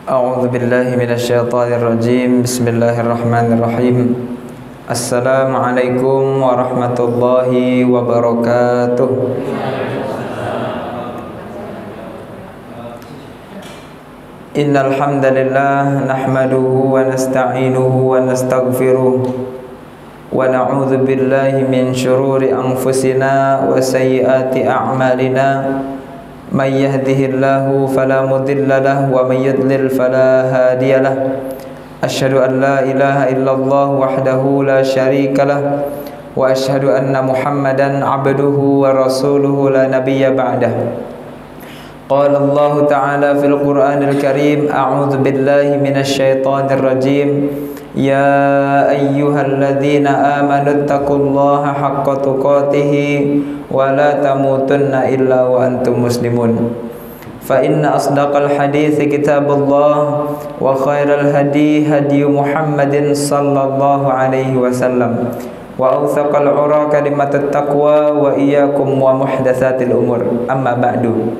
A'udzu billahi minasyaitonir rajim. Bismillahirrahmanirrahim. Assalamualaikum warahmatullahi wabarakatuh. Innal hamdalillah nahmaduhu wa nasta'inuhu wa nastaghfiruh wa na'udzu billahi min shururi anfusina wa sayyiati a'malina. May yahdihillahu fala mudilla lahu wa may yudlil fala hadiya lahu. Asyhadu an la ilaha illallah wahdahu la syarika lah wa asyhadu anna Muhammadan abduhu wa rasuluhu la nabiyya ba'dah. Qala Allah ta'ala fil Qur'anil Karim, a'udzu billahi minasy syaithanir rajim. Ya ayyuhalladzina amanu taqullaha haqqa tuqatih wa la tamutunna illa wa antum muslimun. Fa inna asdaqal hadithi kitabullah wa khairal hadi hadi Muhammadin sallallahu alaihi wasallam wa awthaqal ura kalimatut taqwa wa iyyakum wa muhdatsatil umur. Amma ba'du.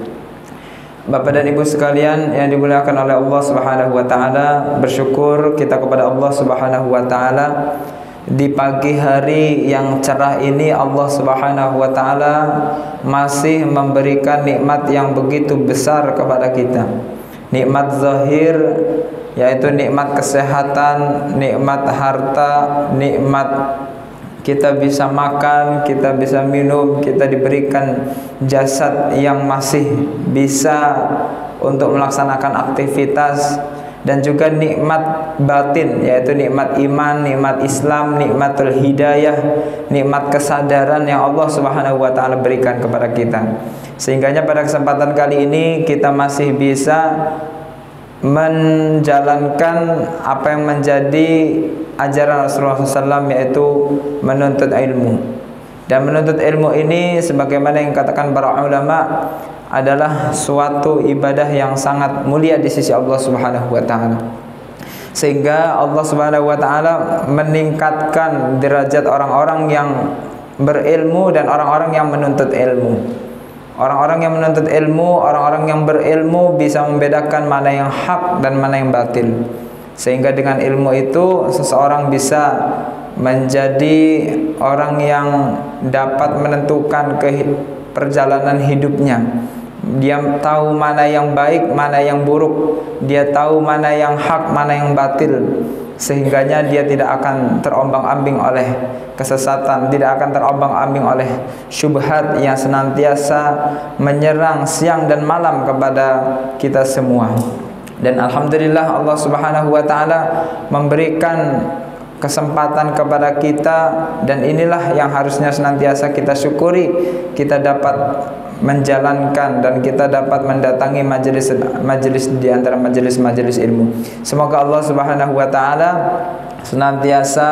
Bapak dan Ibu sekalian yang dimuliakan oleh Allah Subhanahu wa taala, bersyukur kita kepada Allah Subhanahu wa taala di pagi hari yang cerah ini Allah Subhanahu wa taala masih memberikan nikmat yang begitu besar kepada kita. Nikmat zahir yaitu nikmat kesehatan, nikmat harta, nikmat kita bisa makan, kita bisa minum, kita diberikan jasad yang masih bisa untuk melaksanakan aktivitas, dan juga nikmat batin yaitu nikmat iman, nikmat Islam, nikmatul hidayah, nikmat kesadaran yang Allah Subhanahu wa taala berikan kepada kita. Sehingganya pada kesempatan kali ini kita masih bisa menjalankan apa yang menjadi ajaran Rasulullah SAW, yaitu menuntut ilmu. Dan menuntut ilmu ini sebagaimana yang katakan para ulama adalah suatu ibadah yang sangat mulia di sisi Allah Subhanahu wa taala. Sehingga Allah Subhanahu wa taala meningkatkan derajat orang-orang yang berilmu dan orang-orang yang menuntut ilmu. Orang-orang yang menuntut ilmu, orang-orang yang berilmu bisa membedakan mana yang hak dan mana yang batil. Sehingga dengan ilmu itu seseorang bisa menjadi orang yang dapat menentukan perjalanan hidupnya. Dia tahu mana yang baik, mana yang buruk. Dia tahu mana yang hak, mana yang batil. Sehingganya dia tidak akan terombang-ambing oleh kesesatan, tidak akan terombang-ambing oleh syubhat yang senantiasa menyerang siang dan malam kepada kita semua. Dan alhamdulillah Allah Subhanahu wa taala memberikan kesempatan kepada kita, dan inilah yang harusnya senantiasa kita syukuri. Kita dapat menjalankan dan kita dapat mendatangi majelis di antara majelis-majelis ilmu. Semoga Allah Subhanahu wa taala senantiasa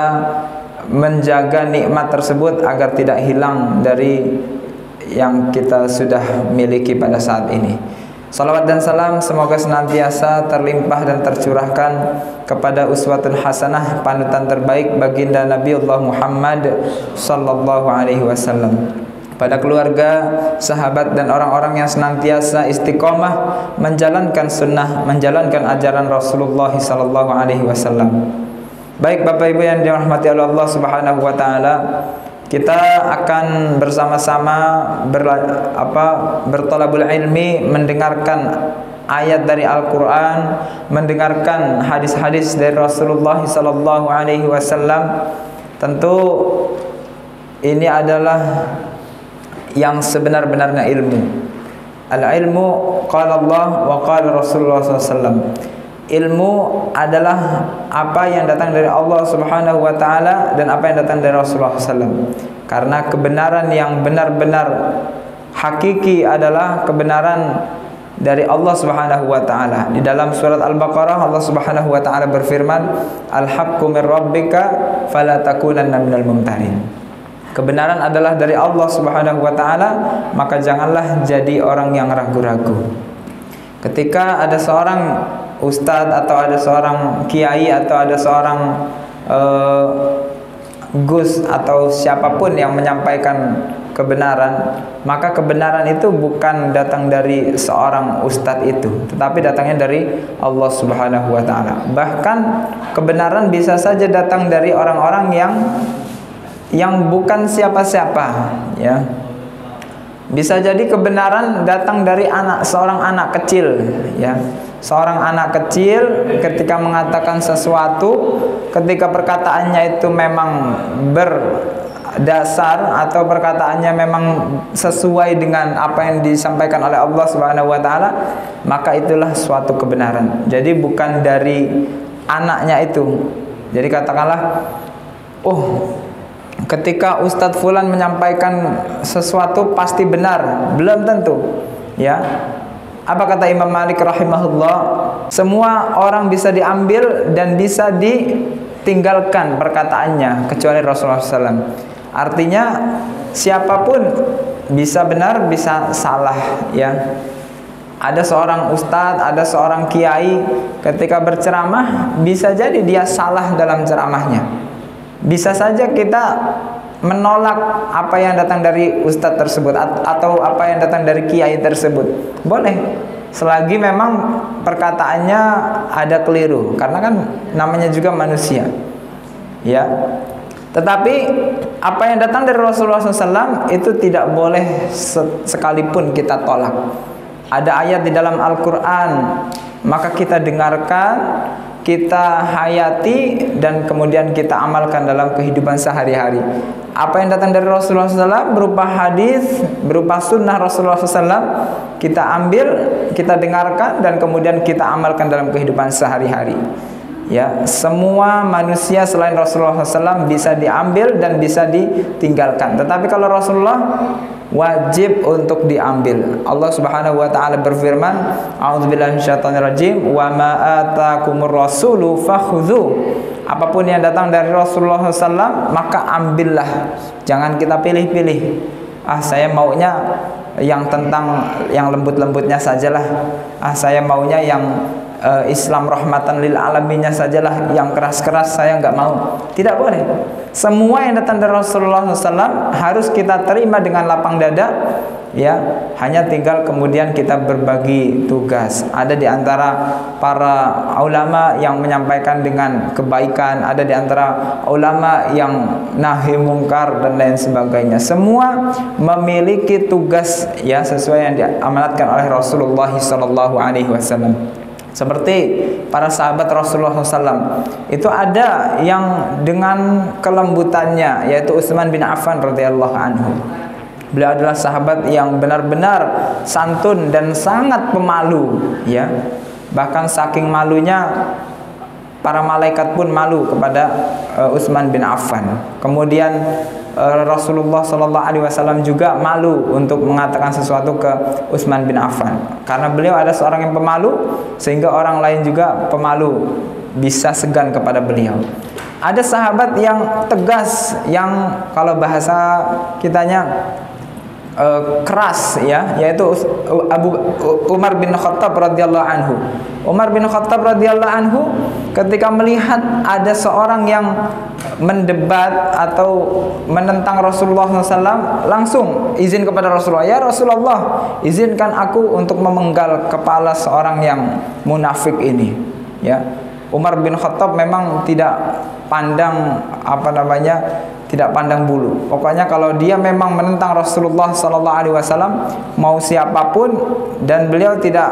menjaga nikmat tersebut agar tidak hilang dari yang kita sudah miliki pada saat ini. Salawat dan salam semoga senantiasa terlimpah dan tercurahkan kepada uswatun hasanah, panutan terbaik baginda Nabiullah Muhammad sallallahu alaihi wasallam, pada keluarga, sahabat dan orang-orang yang senantiasa istiqomah menjalankan sunnah, menjalankan ajaran Rasulullah sallallahu alaihi wasallam. Baik Bapak Ibu yang dirahmati oleh Allah Subhanahu wa taala, kita akan bersama-sama bertolabul ilmi, mendengarkan ayat dari Al-Quran, mendengarkan hadis-hadis dari Rasulullah sallallahu alaihi wasallam. Tentu ini adalah yang sebenar-benarnya ilmu. Al-ilmu qala Allah wa qala Rasulullah sallallahu alaihi wasallam. Ilmu adalah apa yang datang dari Allah Subhanahu wa taala dan apa yang datang dari Rasulullah SAW. Karena kebenaran yang benar-benar hakiki adalah kebenaran dari Allah Subhanahu wa taala. Di dalam surat Al-Baqarah Allah Subhanahu wa taala berfirman, "Al-haqqu mir rabbika fala takunanna minal mumtarin." Kebenaran adalah dari Allah Subhanahu wa taala, maka janganlah jadi orang yang ragu-ragu. Ketika ada seorang ustadz atau ada seorang kiai atau ada seorang gus atau siapapun yang menyampaikan kebenaran, maka kebenaran itu bukan datang dari seorang ustadz itu, tetapi datangnya dari Allah Subhanahu wa taala. Bahkan kebenaran bisa saja datang dari orang-orang yang bukan siapa-siapa, ya. Bisa jadi kebenaran datang dari seorang anak kecil, ya. Seorang anak kecil ketika mengatakan sesuatu, ketika perkataannya itu memang berdasar atau perkataannya memang sesuai dengan apa yang disampaikan oleh Allah Subhanahu wa taala, maka itulah suatu kebenaran. Jadi bukan dari anaknya itu. Jadi katakanlah, oh, ketika Ustadz Fulan menyampaikan sesuatu pasti benar, belum tentu, ya. Apa kata Imam Malik rahimahullah? Semua orang bisa diambil dan bisa ditinggalkan perkataannya kecuali Rasulullah SAW. Artinya siapapun bisa benar, bisa salah, ya. Ada seorang ustadz, ada seorang kiai ketika berceramah bisa jadi dia salah dalam ceramahnya. Bisa saja kita menolak apa yang datang dari ustadz tersebut atau apa yang datang dari kiai tersebut. Boleh, selagi memang perkataannya ada keliru, karena kan namanya juga manusia, ya. Tetapi apa yang datang dari Rasulullah SAW itu tidak boleh sekalipun kita tolak. Ada ayat di dalam Al-Quran, maka kita dengarkan, kita hayati, dan kemudian kita amalkan dalam kehidupan sehari-hari. Apa yang datang dari Rasulullah SAW berupa hadis, berupa sunnah Rasulullah SAW, kita ambil, kita dengarkan, dan kemudian kita amalkan dalam kehidupan sehari-hari. Ya, semua manusia selain Rasulullah SAW bisa diambil dan bisa ditinggalkan. Tetapi kalau Rasulullah, wajib untuk diambil. Allah Subhanahu wa taala berfirman, a'udzubillahi minasyaitonirrajim, wa ma atakumur rasulu fakhudhu. Apapun yang datang dari Rasulullah SAW, maka ambillah. Jangan kita pilih-pilih. Ah, saya maunya yang tentang yang lembut-lembutnya sajalah. Ah, saya maunya yang Islam rahmatan lil alaminnya sajalah, yang keras-keras saya nggak mau. Tidak boleh. Semua yang datang dari Rasulullah SAW harus kita terima dengan lapang dada, ya. Hanya tinggal kemudian kita berbagi tugas. Ada di antara para ulama yang menyampaikan dengan kebaikan, ada di antara ulama yang nahi mungkar dan lain sebagainya. Semua memiliki tugas, ya, sesuai yang diamanatkan oleh Rasulullah SAW. Seperti para sahabat Rasulullah SAW, itu ada yang dengan kelembutannya, yaitu Utsman bin Affan radhiyallahu anhu. Beliau adalah sahabat yang benar-benar santun dan sangat pemalu, ya. Bahkan saking malunya para malaikat pun malu kepada Utsman bin Affan. Kemudian Rasulullah SAW juga malu untuk mengatakan sesuatu ke Utsman bin Affan, karena beliau ada seorang yang pemalu, sehingga orang lain juga pemalu bisa segan kepada beliau. Ada sahabat yang tegas, yang kalau bahasa kitanya keras, ya, yaitu Umar bin Khattab radhiyallahu anhu. Umar bin Khattab radhiyallahu anhu ketika melihat ada seorang yang mendebat atau menentang Rasulullah SAW, langsung izin kepada Rasulullah, ya Rasulullah, izinkan aku untuk memenggal kepala seorang yang munafik ini, ya. Umar bin Khattab memang tidak pandang tidak pandang bulu. Pokoknya kalau dia memang menentang Rasulullah SAW, mau siapapun, dan beliau tidak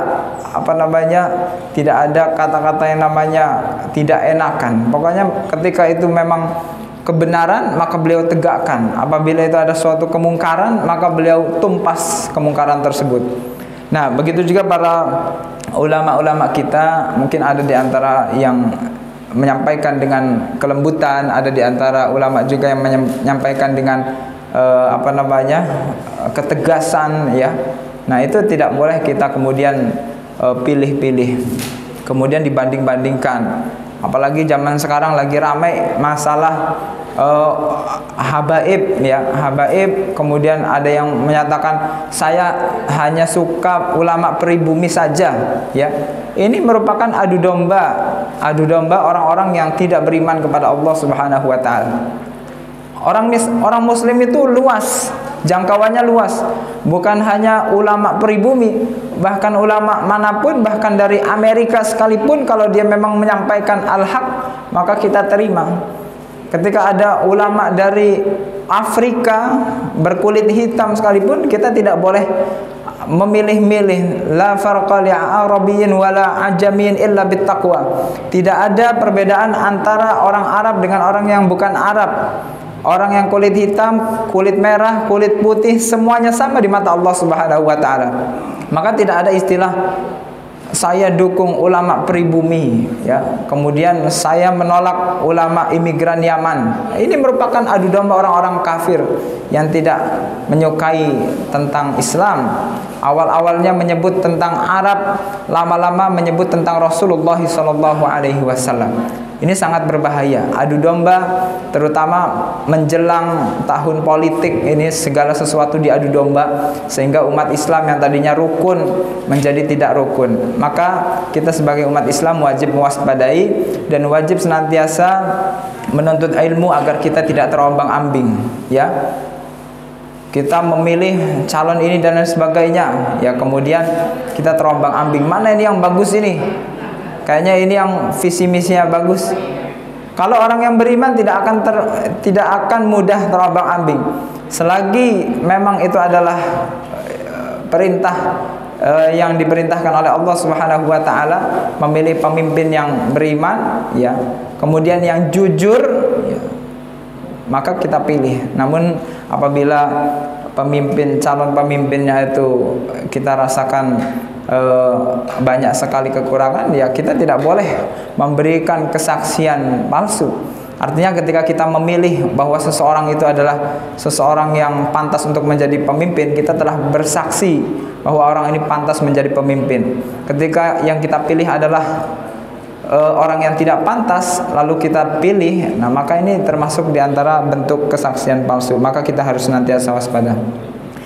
tidak ada kata-kata yang namanya tidak enakan. Pokoknya ketika itu memang kebenaran, maka beliau tegakkan. Apabila itu ada suatu kemungkaran, maka beliau tumpas kemungkaran tersebut. Nah, begitu juga para ulama-ulama kita, mungkin ada di antara yang menyampaikan dengan kelembutan, ada di antara ulama juga yang menyampaikan dengan ketegasan, ya. Nah, itu tidak boleh kita kemudian pilih-pilih, kemudian dibanding-bandingkan. Apalagi zaman sekarang lagi ramai masalah habaib, ya, habaib. Kemudian ada yang menyatakan saya hanya suka ulama pribumi saja, ya. Ini merupakan adu domba orang-orang yang tidak beriman kepada Allah Subhanahu wa taala. Orang muslim itu luas, jangkauannya luas. Bukan hanya ulama pribumi, bahkan ulama manapun, bahkan dari Amerika sekalipun, kalau dia memang menyampaikan al-haq, maka kita terima. Ketika ada ulama dari Afrika berkulit hitam sekalipun, kita tidak boleh memilih-milih. La farqa li'arabiyyin wala ajamiyyin illa bittaqwa. Tidak ada perbedaan antara orang Arab dengan orang yang bukan Arab. Orang yang kulit hitam, kulit merah, kulit putih, semuanya sama di mata Allah Subhanahu wa taala. Maka tidak ada istilah saya dukung ulama pribumi, ya. Kemudian saya menolak ulama imigran Yaman. Ini merupakan adu domba orang-orang kafir yang tidak menyukai tentang Islam. Awal-awalnya menyebut tentang Arab, lama-lama menyebut tentang Rasulullah SAW. Ini sangat berbahaya. Adu domba, terutama menjelang tahun politik ini, segala sesuatu diadu domba, sehingga umat Islam yang tadinya rukun menjadi tidak rukun. Maka kita sebagai umat Islam wajib mewaspadai dan wajib senantiasa menuntut ilmu agar kita tidak terombang-ambing, ya. Kita memilih calon ini dan lain sebagainya, ya, kemudian kita terombang-ambing. Mana ini yang bagus ini? Kayaknya ini yang visi misinya bagus. Kalau orang yang beriman tidak akan mudah terombang-ambing. Selagi memang itu adalah perintah yang diperintahkan oleh Allah Subhanahu wa taala, memilih pemimpin yang beriman, ya. Kemudian yang jujur, ya, maka kita pilih. Namun apabila calon pemimpinnya itu kita rasakan banyak sekali kekurangan, ya kita tidak boleh memberikan kesaksian palsu. Artinya ketika kita memilih bahwa seseorang itu adalah seseorang yang pantas untuk menjadi pemimpin, kita telah bersaksi bahwa orang ini pantas menjadi pemimpin. Ketika yang kita pilih adalah orang yang tidak pantas, lalu kita pilih, nah maka ini termasuk diantara bentuk kesaksian palsu. Maka kita harus senantiasa waspada.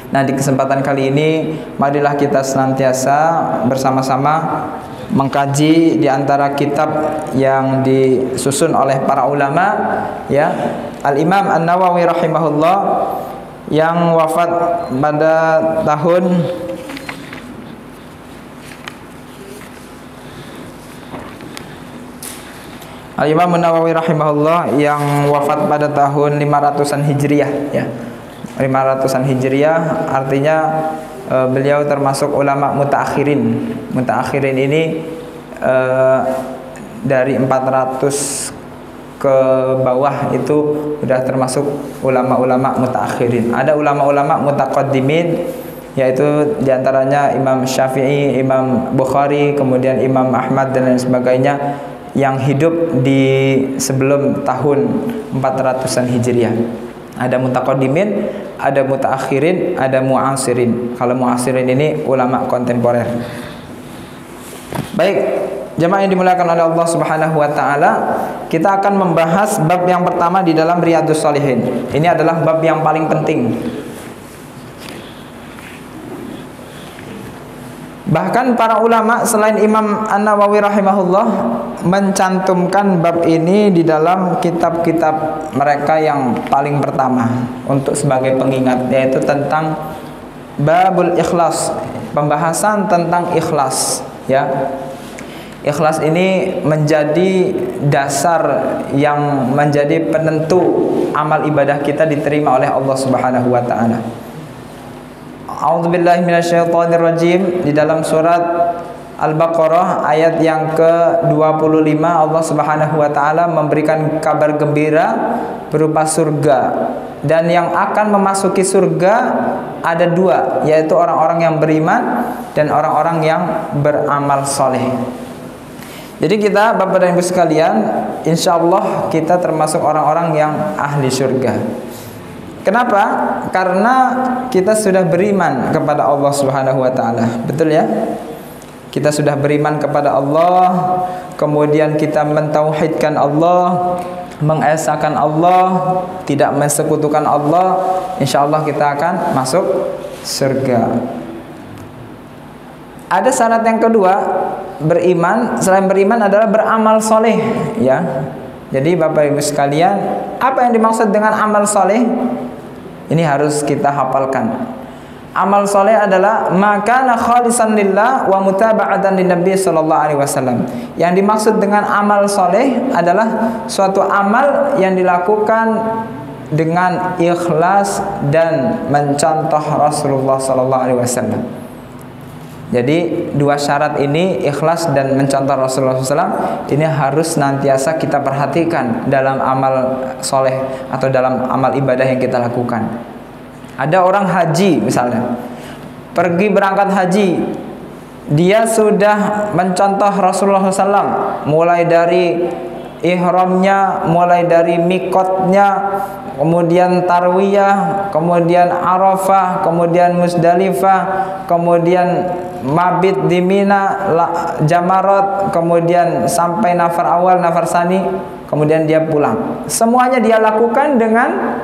Nah, di kesempatan kali ini marilah kita senantiasa bersama-sama mengkaji di antara kitab yang disusun oleh para ulama, ya. Al-Imam An-Nawawi rahimahullah yang wafat pada tahun Al-Imam An-Nawawi rahimahullah yang wafat pada tahun 500-an Hijriah, ya. 500-an Hijriah, artinya beliau termasuk ulama mutaakhirin. Mutaakhirin ini dari 400 ke bawah itu sudah termasuk ulama-ulama mutaakhirin. Ada ulama-ulama mutaqaddimin, yaitu diantaranya Imam Syafi'i, Imam Bukhari, kemudian Imam Ahmad dan lain sebagainya, yang hidup di sebelum tahun 400-an Hijriah. Ada mutaqaddimin, ada mutaakhirin, ada muasirin. Kalau muasirin ini ulama kontemporer. Baik, jemaah yang dimuliakan oleh Allah Subhanahu wa taala, kita akan membahas bab yang pertama di dalam Riyadhus Shalihin. Ini adalah bab yang paling penting. Bahkan para ulama selain Imam An-Nawawi rahimahullah mencantumkan bab ini di dalam kitab-kitab mereka yang paling pertama untuk sebagai pengingat, yaitu tentang Babul Ikhlas, pembahasan tentang ikhlas, ya. Ikhlas ini menjadi dasar yang menjadi penentu amal ibadah kita diterima oleh Allah Subhanahu wa taala. A'udzubillahi minasyaitonirrajim. Di dalam surat Al-Baqarah ayat yang ke-25, Allah Subhanahu wa taala memberikan kabar gembira berupa surga, dan yang akan memasuki surga ada dua, yaitu orang-orang yang beriman dan orang-orang yang beramal soleh. Jadi kita, Bapak dan Ibu sekalian, insyaallah kita termasuk orang-orang yang ahli surga. Kenapa? Karena kita sudah beriman kepada Allah Subhanahu wa taala. Betul ya? Kita sudah beriman kepada Allah, kemudian kita mentauhidkan Allah, mengesakan Allah, tidak mensekutukan Allah, insyaallah kita akan masuk surga. Ada syarat yang kedua, beriman. Selain beriman adalah beramal soleh, ya. Jadi Bapak Ibu sekalian, apa yang dimaksud dengan amal soleh? Ini harus kita hafalkan. Amal soleh adalah makana khalisan lillah wa mutaba'atan linnabi sallallahu alaihi wasallam. Yang dimaksud dengan amal soleh adalah suatu amal yang dilakukan dengan ikhlas dan mencontoh Rasulullah sallallahu alaihi wasallam. Jadi dua syarat ini, ikhlas dan mencontoh Rasulullah SAW, ini harus senantiasa kita perhatikan dalam amal soleh atau dalam amal ibadah yang kita lakukan. Ada orang haji misalnya, pergi berangkat haji, dia sudah mencontoh Rasulullah SAW, mulai dari ihramnya, mulai dari mikotnya, kemudian tarwiyah, kemudian Arafah, kemudian Musdalifah, kemudian mabit di Mina, Jamarat, kemudian sampai nafar awal, nafar sani, kemudian dia pulang. Semuanya dia lakukan dengan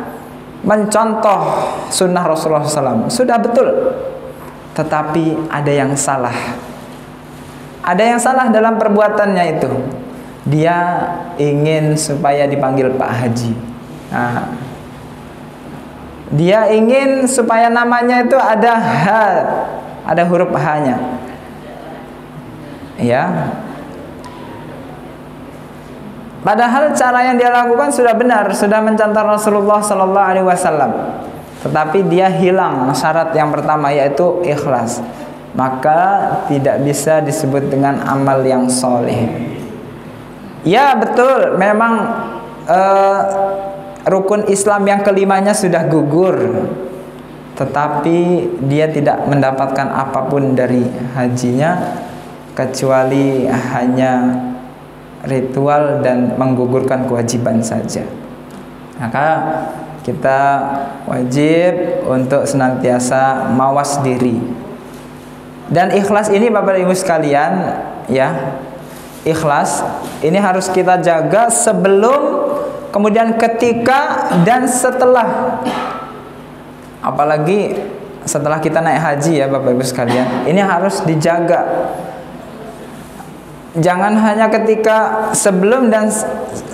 mencontoh sunnah Rasulullah SAW. Sudah betul, tetapi ada yang salah. Ada yang salah dalam perbuatannya itu. Dia ingin supaya dipanggil Pak Haji. Nah, dia ingin supaya namanya itu ada H, ada huruf H-nya. Ya. Padahal cara yang dia lakukan sudah benar, sudah mencontoh Rasulullah sallallahu alaihi wasallam. Tetapi dia hilang syarat yang pertama, yaitu ikhlas. Maka tidak bisa disebut dengan amal yang soleh. Ya betul, memang rukun Islam yang kelimanya sudah gugur, tetapi dia tidak mendapatkan apapun dari hajinya kecuali hanya ritual dan menggugurkan kewajiban saja. Maka kita wajib untuk senantiasa mawas diri. Dan ikhlas ini Bapak Ibu sekalian, ya, ikhlas ini harus kita jaga sebelum, kemudian ketika, dan setelah. Apalagi setelah kita naik haji, ya Bapak Ibu sekalian, ini harus dijaga. Jangan hanya ketika sebelum dan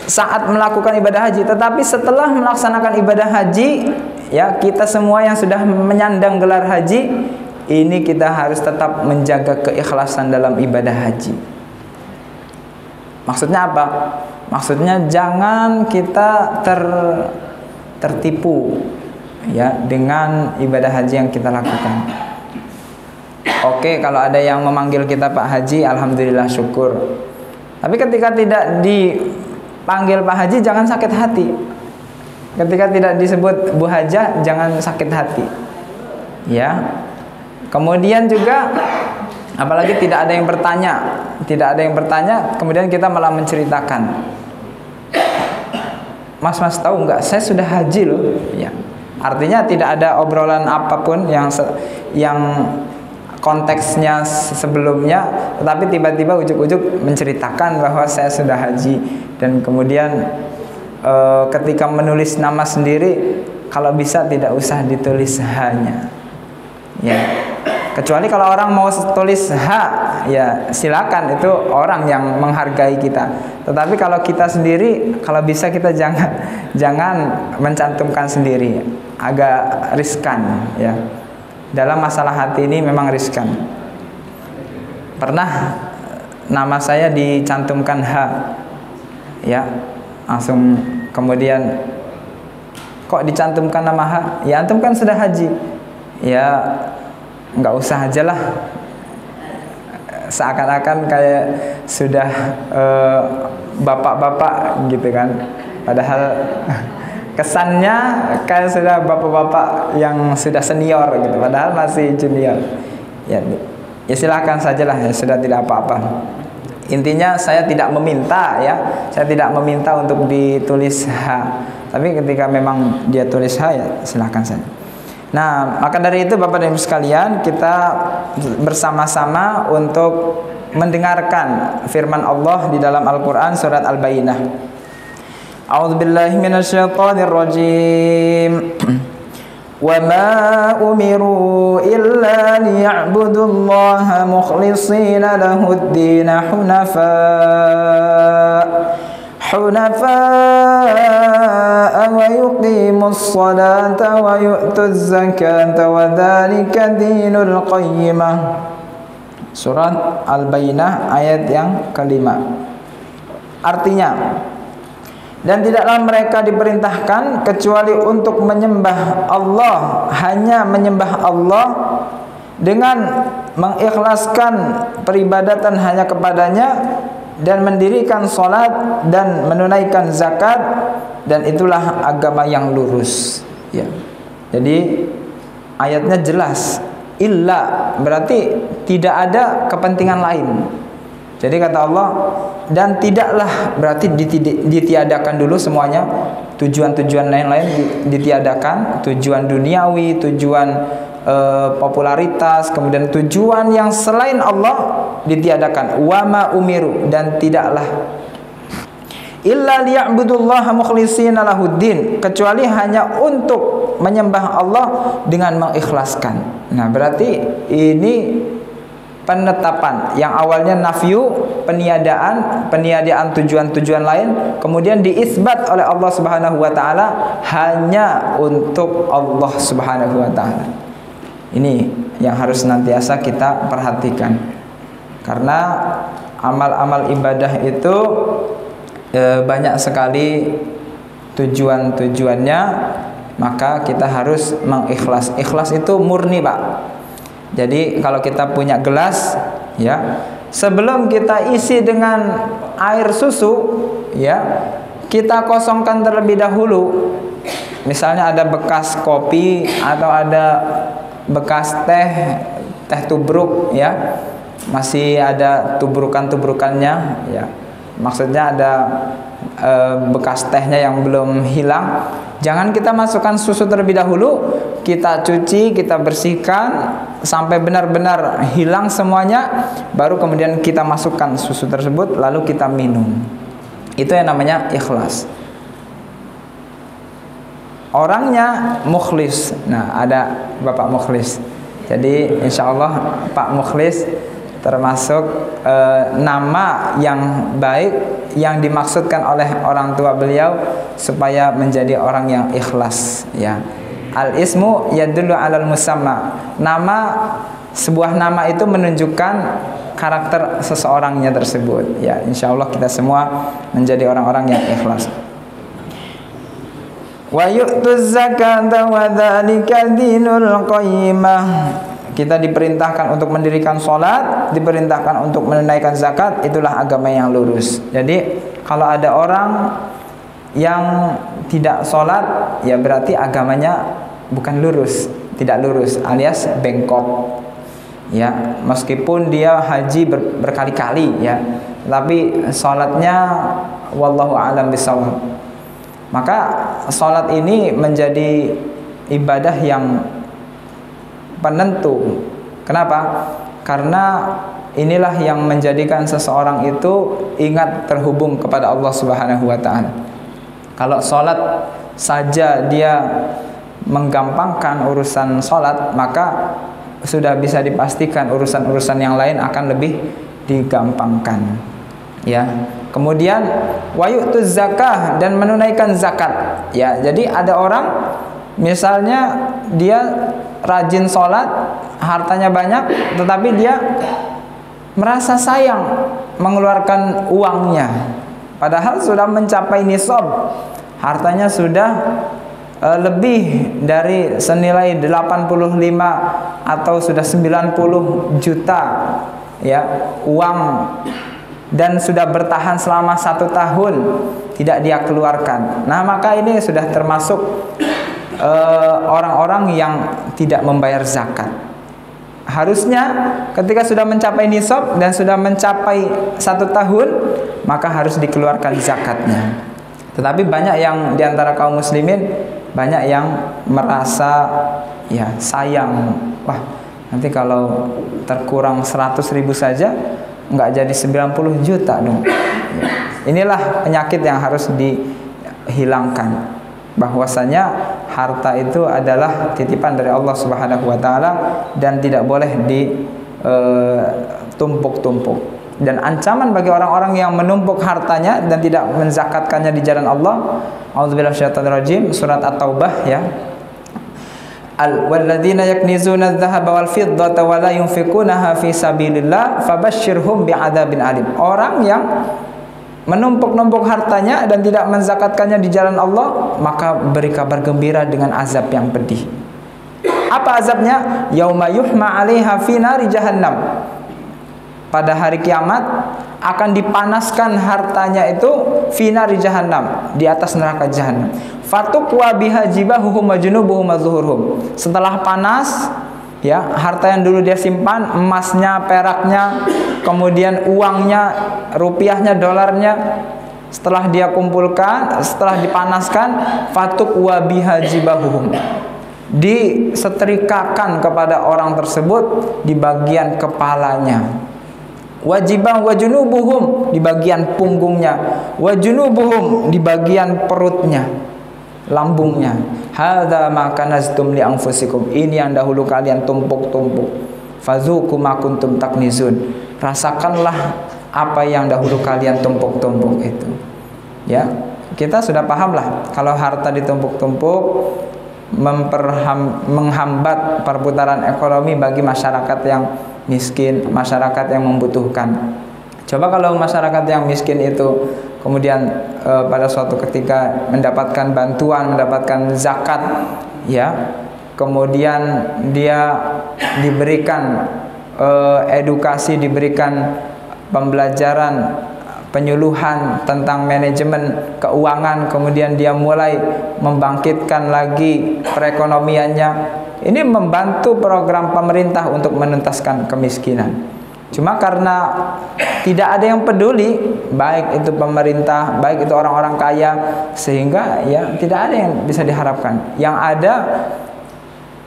saat melakukan ibadah haji, tetapi setelah melaksanakan ibadah haji, ya, kita semua yang sudah menyandang gelar haji, ini kita harus tetap menjaga keikhlasan dalam ibadah haji. Maksudnya apa? Maksudnya jangan kita tertipu, ya, dengan ibadah haji yang kita lakukan. Oke, kalau ada yang memanggil kita Pak Haji, alhamdulillah, syukur. Tapi ketika tidak dipanggil Pak Haji, jangan sakit hati. Ketika tidak disebut Bu Hajah, jangan sakit hati. Ya. Kemudian juga, apalagi tidak ada yang bertanya, kemudian kita malah menceritakan. Mas tahu nggak? Saya sudah haji loh. Ya. Artinya tidak ada obrolan apapun yang konteksnya sebelumnya, tetapi tiba-tiba ujuk-ujuk menceritakan bahwa saya sudah haji. Dan kemudian ketika menulis nama sendiri, kalau bisa tidak usah ditulis H-nya, ya. Kecuali kalau orang mau tulis H, ya silakan, itu orang yang menghargai kita. Tetapi kalau kita sendiri, kalau bisa kita jangan mencantumkan sendiri, agak riskan, ya. Dalam masalah hati ini memang riskan. Pernah nama saya dicantumkan H, ya, langsung kemudian kok dicantumkan nama H? Ya antum kan sudah haji. Ya nggak usah aja lah. Seakan-akan kayak sudah bapak-bapak gitu kan. Padahal kesannya kayak sudah bapak-bapak yang sudah senior gitu, padahal masih junior. Ya silakan sajalah, ya sudah, tidak apa-apa. Intinya saya tidak meminta, ya, saya tidak meminta untuk ditulis H. Tapi ketika memang dia tulis H, ya silakan saja. Nah, maka dari itu Bapak dan Ibu sekalian, kita bersama-sama untuk mendengarkan firman Allah di dalam Al-Quran surat Al-Bayyinah. A'udzu billahi minasyaitonir rajim. Wa ma umiru illa liya'budullaha mukhlishina lahud-din hunafa'a wa yuqimus salata wa yu'tuz zakata wa dzalika dinul qayyimah. Surat Al-Bayyinah ayat yang kelima. Artinya, dan tidaklah mereka diperintahkan kecuali untuk menyembah Allah, hanya menyembah Allah dengan mengikhlaskan peribadatan hanya kepadanya dan mendirikan salat dan menunaikan zakat, dan itulah agama yang lurus. Ya. Jadi ayatnya jelas, illa berarti tidak ada kepentingan lain. Jadi kata Allah, dan tidaklah berarti ditiadakan dulu semuanya, tujuan-tujuan lain-lain ditiadakan, tujuan duniawi, tujuan popularitas, kemudian tujuan yang selain Allah ditiadakan. Wa ma umiru, dan tidaklah illa liya'budullaha mukhlishina lahuddin, kecuali hanya untuk menyembah Allah dengan mengikhlaskan. Nah, berarti ini penetapan yang awalnya nafyu, peniadaan tujuan-tujuan lain, kemudian diisbat oleh Allah Subhanahu wa taala hanya untuk Allah Subhanahu wa taala. Ini yang harus senantiasa kita perhatikan. Karena amal-amal ibadah itu banyak sekali tujuan-tujuannya, maka kita harus mengikhlas. Ikhlas itu murni, Pak. Jadi kalau kita punya gelas, ya, sebelum kita isi dengan air susu, ya, kita kosongkan terlebih dahulu. Misalnya ada bekas kopi atau ada bekas teh tubruk, ya, masih ada tubrukannya, ya. Maksudnya ada bekas tehnya yang belum hilang. Jangan kita masukkan susu terlebih dahulu, kita cuci, kita bersihkan sampai benar-benar hilang semuanya, baru kemudian kita masukkan susu tersebut, lalu kita minum. Itu yang namanya ikhlas. Orangnya mukhlis. Nah, ada Bapak Mukhlis. Jadi insya Allah Pak Mukhlis termasuk nama yang baik yang dimaksudkan oleh orang tua beliau supaya menjadi orang yang ikhlas, ya. Al ismu yadullu alal musamma. Sebuah nama itu menunjukkan karakter seseorangnya tersebut, ya. Insya Allah kita semua menjadi orang-orang yang ikhlas. Wa yu'tuz zakata wa dzalika dinul qayyimah. Kita diperintahkan untuk mendirikan sholat, diperintahkan untuk menunaikan zakat, itulah agama yang lurus. Jadi kalau ada orang yang tidak sholat, ya berarti agamanya bukan lurus, tidak lurus, alias bengkok. Ya, meskipun dia haji berkali-kali, ya, tapi sholatnya wallahu a'lam bishawab. Maka sholat ini menjadi ibadah yang penentu. Kenapa? Karena inilah yang menjadikan seseorang itu ingat terhubung kepada Allah Subhanahu wa taala. Kalau sholat saja dia menggampangkan urusan sholat, maka sudah bisa dipastikan urusan-urusan yang lain akan lebih digampangkan, ya. Kemudian wa yu'tuz zakah, dan menunaikan zakat, ya. Jadi ada orang misalnya dia rajin sholat, hartanya banyak, tetapi dia merasa sayang mengeluarkan uangnya, padahal sudah mencapai nisab, hartanya sudah lebih dari senilai 85 atau sudah 90 juta, ya, uang, dan sudah bertahan selama 1 tahun tidak dia keluarkan. Nah, maka ini sudah termasuk orang-orang yang tidak membayar zakat. Harusnya ketika sudah mencapai nisab dan sudah mencapai 1 tahun, maka harus dikeluarkan zakatnya. Tetapi banyak yang diantara kaum muslimin, banyak yang merasa, ya, sayang, wah, nanti kalau terkurang 100.000 saja nggak jadi 90 juta dong. Ya. Inilah penyakit yang harus dihilangkan, bahwasanya harta itu adalah titipan dari Allah Subhanahu wa taala dan tidak boleh ditumpuk-tumpuk. Dan ancaman bagi orang-orang yang menumpuk hartanya dan tidak menzakatkannya di jalan Allah. A'udzubillahi minasyaitonirrajim, surat At-Taubah ya. Walladzina yaknizuna adh-dhahaba wal fiddata wa la yunfikunaha fi sabilillah fabashshirhum bi'adzabin alim. Orang yang menumpuk-numpuk hartanya dan tidak menzakatkannya di jalan Allah, maka beri kabar gembira dengan azab yang pedih. Apa azabnya? Yauma yuhma 'alaiha fi nari jahannam. Pada hari kiamat akan dipanaskan hartanya itu finari jahannam, di atas neraka jahannam. Fatuqwa biha jibahuhum wa junubuhum wa zuhuruhum. Setelah panas ya, harta yang dulu dia simpan, emasnya, peraknya, kemudian uangnya, rupiahnya, dolarnya, setelah dia kumpulkan, setelah dipanaskan, fatuqwa biha jibahuhum, disetrikakan kepada orang tersebut di bagian kepalanya. Wajibah wa junubuhum, di bagian punggungnya, wa junubuhum, di bagian perutnya, lambungnya. Hadza ma kanaztum li anfusikum, ini yang dahulu kalian tumpuk-tumpuk. Fazuqu ma kuntum taknizun, rasakanlah apa yang dahulu kalian tumpuk-tumpuk itu. Ya, kita sudah paham lah kalau harta ditumpuk-tumpuk menghambat perputaran ekonomi bagi masyarakat yang miskin, masyarakat yang membutuhkan. Coba kalau masyarakat yang miskin itu kemudian pada suatu ketika mendapatkan bantuan, mendapatkan zakat, ya, kemudian dia diberikan edukasi, diberikan pembelajaran, penyuluhan tentang manajemen keuangan, kemudian dia mulai membangkitkan lagi perekonomiannya. Ini membantu program pemerintah untuk menuntaskan kemiskinan. Cuma karena tidak ada yang peduli, baik itu pemerintah, baik itu orang-orang kaya, sehingga ya tidak ada yang bisa diharapkan. Yang ada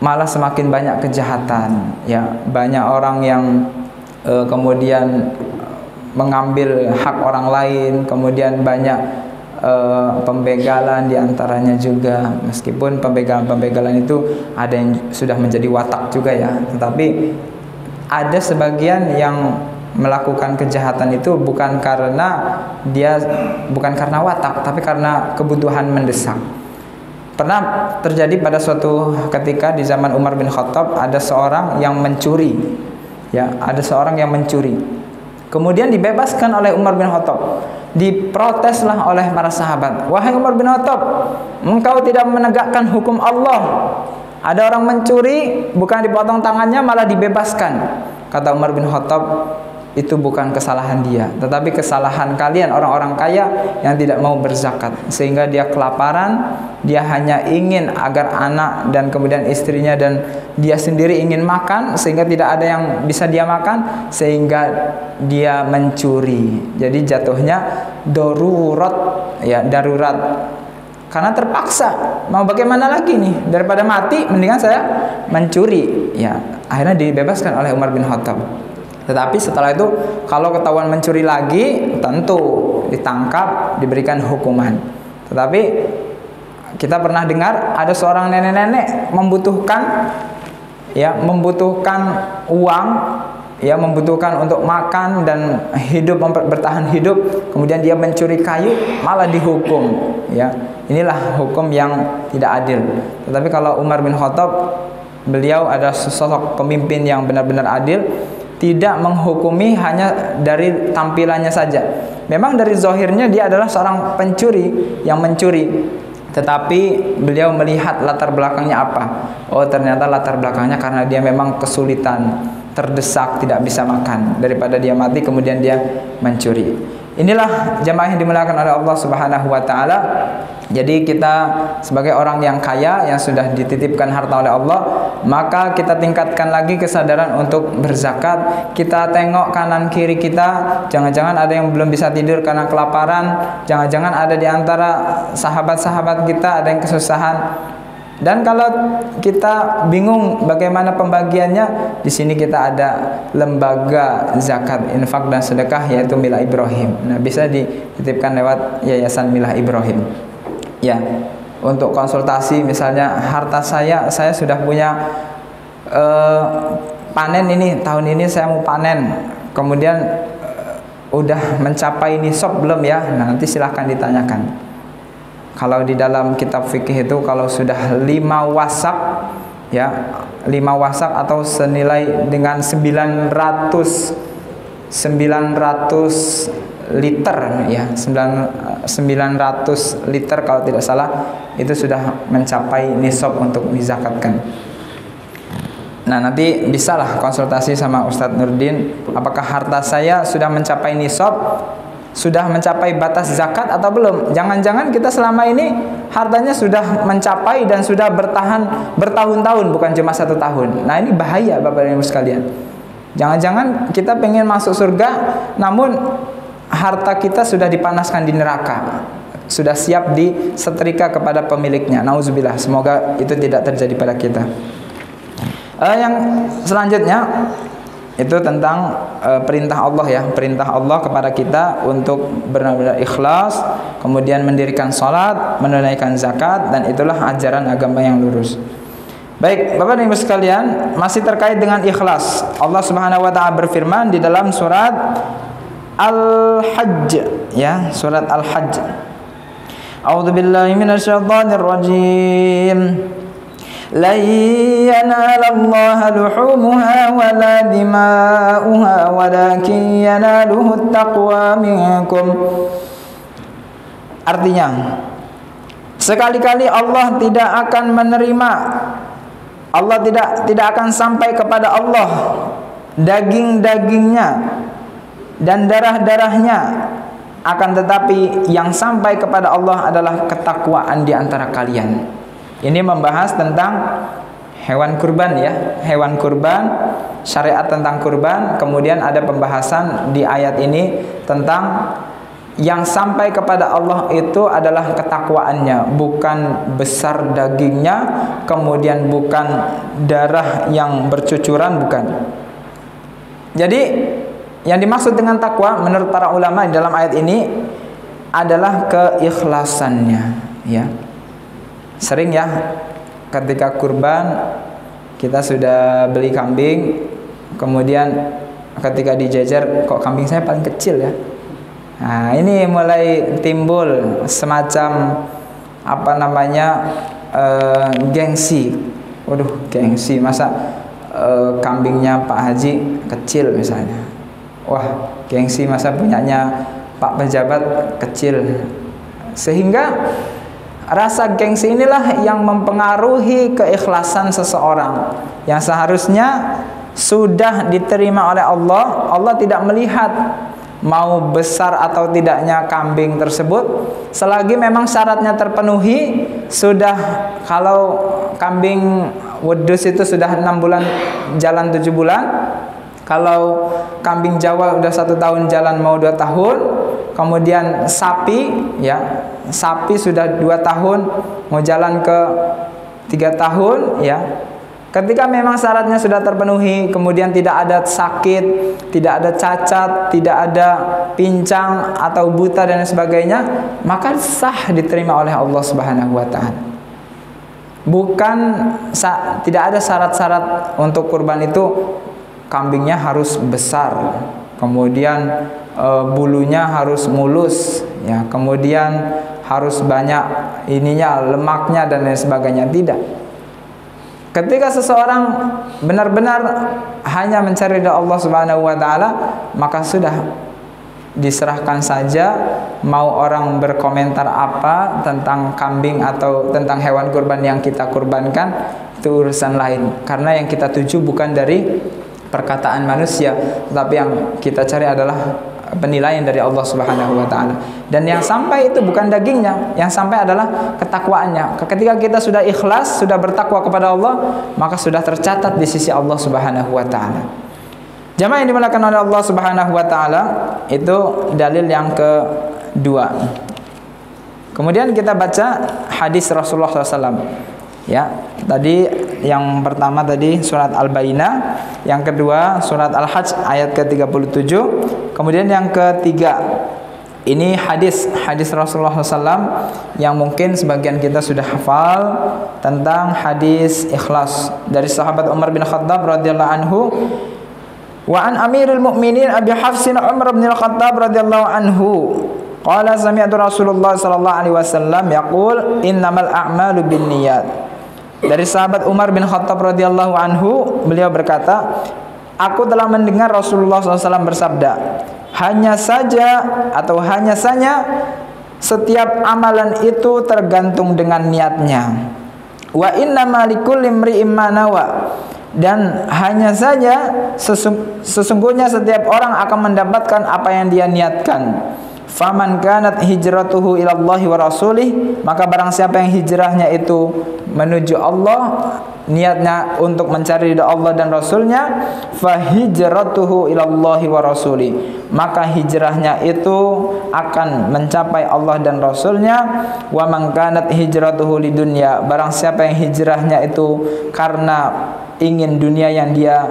malah semakin banyak kejahatan, ya, banyak orang yang kemudian mengambil hak orang lain, kemudian banyak pembegalan diantaranya juga. Meskipun pembegalan-pembegalan itu ada yang sudah menjadi watak juga ya, tetapi ada sebagian yang melakukan kejahatan itu bukan karena watak, tapi karena kebutuhan mendesak. Pernah terjadi pada suatu ketika di zaman Umar bin Khattab, ada seorang yang mencuri, ya, ada seorang yang mencuri. Kemudian dibebaskan oleh Umar bin Khattab. Diproteslah oleh para sahabat. Wahai Umar bin Khattab, engkau tidak menegakkan hukum Allah. Ada orang mencuri, bukan dipotong tangannya, malah dibebaskan. Kata Umar bin Khattab, itu bukan kesalahan dia, tetapi kesalahan kalian orang-orang kaya yang tidak mau berzakat, sehingga dia kelaparan. Dia hanya ingin agar anak dan kemudian istrinya dan dia sendiri ingin makan, sehingga tidak ada yang bisa dia makan, sehingga dia mencuri. Jadi jatuhnya darurat, ya, darurat, karena terpaksa. Mau bagaimana lagi nih, daripada mati mendingan saya mencuri, ya. Akhirnya dibebaskan oleh Umar bin Khattab. Tetapi setelah itu kalau ketahuan mencuri lagi, tentu ditangkap, diberikan hukuman. Tetapi kita pernah dengar ada seorang nenek-nenek membutuhkan uang, ya, membutuhkan untuk makan dan hidup, bertahan hidup, kemudian dia mencuri kayu, malah dihukum, ya. Inilah hukum yang tidak adil. Tetapi kalau Umar bin Khattab, beliau ada sosok pemimpin yang benar-benar adil, tidak menghukumi hanya dari tampilannya saja. Memang dari zahirnya dia adalah seorang pencuri yang mencuri, tetapi beliau melihat latar belakangnya apa. Oh, ternyata latar belakangnya karena dia memang kesulitan, terdesak, tidak bisa makan. Daripada dia mati kemudian dia mencuri. Inilah jamaah yang dimuliakan oleh Allah Subhanahu wa taala. Jadi kita sebagai orang yang kaya, yang sudah dititipkan harta oleh Allah, maka kita tingkatkan lagi kesadaran untuk berzakat. Kita tengok kanan kiri kita, jangan-jangan ada yang belum bisa tidur karena kelaparan, jangan-jangan ada di antara sahabat-sahabat kita ada yang kesusahan. Dan kalau kita bingung bagaimana pembagiannya, di sini kita ada lembaga zakat, infak dan sedekah, yaitu Milah Ibrahim. Nah, bisa dititipkan lewat Yayasan Milah Ibrahim. Ya, untuk konsultasi misalnya harta saya sudah punya panen ini, tahun ini saya mau panen. Kemudian udah mencapai nisab belum ya? Nah, nanti silahkan ditanyakan. Kalau di dalam kitab fikih itu kalau sudah 5 wasak ya, 5 wasak atau senilai dengan 900 liter ya, 900 liter kalau tidak salah, itu sudah mencapai nisab untuk dizakatkan. Nah, nanti bisalah konsultasi sama Ustadz Nurdin, apakah harta saya sudah mencapai nisab, sudah mencapai batas zakat atau belum. Jangan-jangan kita selama ini hartanya sudah mencapai dan sudah bertahan bertahun-tahun, bukan cuma 1 tahun. Nah, ini bahaya Bapak dan Ibu sekalian. Jangan-jangan kita pengen masuk surga, namun harta kita sudah dipanaskan di neraka, sudah siap disetrika kepada pemiliknya. Nauzubillah, semoga itu tidak terjadi pada kita. Yang selanjutnya itu tentang perintah Allah ya, perintah Allah kepada kita untuk benar-benar ikhlas, kemudian mendirikan salat, menunaikan zakat, dan itulah ajaran agama yang lurus. Baik, Bapak dan Ibu sekalian, masih terkait dengan ikhlas. Allah Subhanahu wa taala berfirman di dalam surat Al-Hajj ya, surat Al-Hajj. A'udzubillahi minasyaitonirrajim. لن ينال الله لحومها ولا دماؤها ولكن يناله التقوى منكم. Artinya, sekali-kali Allah tidak akan menerima, Allah tidak akan sampai kepada Allah daging-dagingnya dan darah-darahnya, akan tetapi yang sampai kepada Allah adalah ketakwaan di antara kalian. Ini membahas tentang hewan kurban ya, hewan kurban, syariat tentang kurban. Kemudian ada pembahasan di ayat ini tentang yang sampai kepada Allah itu adalah ketakwaannya, bukan besar dagingnya, kemudian bukan darah yang bercucuran, bukan. Jadi yang dimaksud dengan takwa menurut para ulama di dalam ayat ini adalah keikhlasannya ya. Sering ya ketika kurban kita sudah beli kambing, kemudian ketika dijajar kok kambing saya paling kecil ya. Nah, ini mulai timbul semacam apa namanya gengsi. Waduh, gengsi, masa kambingnya Pak Haji kecil misalnya. Wah, gengsi, masa punyanya Pak pejabat kecil. Sehingga rasa gengsi inilah yang mempengaruhi keikhlasan seseorang yang seharusnya sudah diterima oleh Allah. Allah tidak melihat mau besar atau tidaknya kambing tersebut, selagi memang syaratnya terpenuhi. Sudah, kalau kambing wedus itu sudah 6 bulan jalan 7 bulan, kalau kambing Jawa udah 1 tahun jalan mau 2 tahun, kemudian sapi ya, sapi sudah 2 tahun mau jalan ke 3 tahun ya. Ketika memang syaratnya sudah terpenuhi, kemudian tidak ada sakit, tidak ada cacat, tidak ada pincang atau buta dan sebagainya, maka sah diterima oleh Allah Subhanahu wa taala. Bukan tidak ada syarat-syarat untuk kurban itu kambingnya harus besar, kemudian bulunya harus mulus ya, kemudian harus banyak ininya, lemaknya dan lain sebagainya. Tidak. Ketika seseorang benar-benar hanya mencari ridha Allah Subhanahu wa taala, maka sudah diserahkan saja mau orang berkomentar apa tentang kambing atau tentang hewan kurban yang kita kurbankan, itu urusan lain. Karena yang kita tuju bukan dari perkataan manusia, tetapi yang kita cari adalah penilaian dari Allah Subhanahu wa taala. Dan yang sampai itu bukan dagingnya, yang sampai adalah ketakwaannya. Ketika kita sudah ikhlas, sudah bertakwa kepada Allah, maka sudah tercatat di sisi Allah Subhanahu wa taala. Jamaah yang dimuliakan oleh Allah Subhanahu wa taala, itu dalil yang kedua. Kemudian kita baca hadis Rasulullah SAW. Ya, tadi yang pertama tadi surat Al-Bayyinah, yang kedua surat Al-Hajj ayat ke-37, kemudian yang ketiga ini hadis Rasulullah SAW yang mungkin sebagian kita sudah hafal, tentang hadis ikhlas dari sahabat Umar bin Khattab radhiyallahu anhu. Wa an Amirul Mukminin Abi Hafsin Umar bin Al-Khattab radhiyallahu anhu qala sami'tu Rasulullah sallallahu alaihi wasallam yaqul innamal a'malu binniyat. Dari sahabat Umar bin Khattab radhiyallahu anhu, beliau berkata, aku telah mendengar Rasulullah SAW bersabda, hanya saja setiap amalan itu tergantung dengan niatnya. Wa innamal likulli imri'in ma nawa. Dan hanya saja sesungguhnya setiap orang akan mendapatkan apa yang dia niatkan. Faman kanat hijratuhu ilallahi wa rasulih, maka barang siapa yang hijrahnya itu menuju Allah, niatnya untuk mencari ridha Allah dan Rasulnya, fa hijratuhu ilallahi wa rasulih, maka hijrahnya itu akan mencapai Allah dan Rasulnya. Wa man kanat hijratuhu lidunya, barang siapa yang hijrahnya itu karena ingin dunia yang dia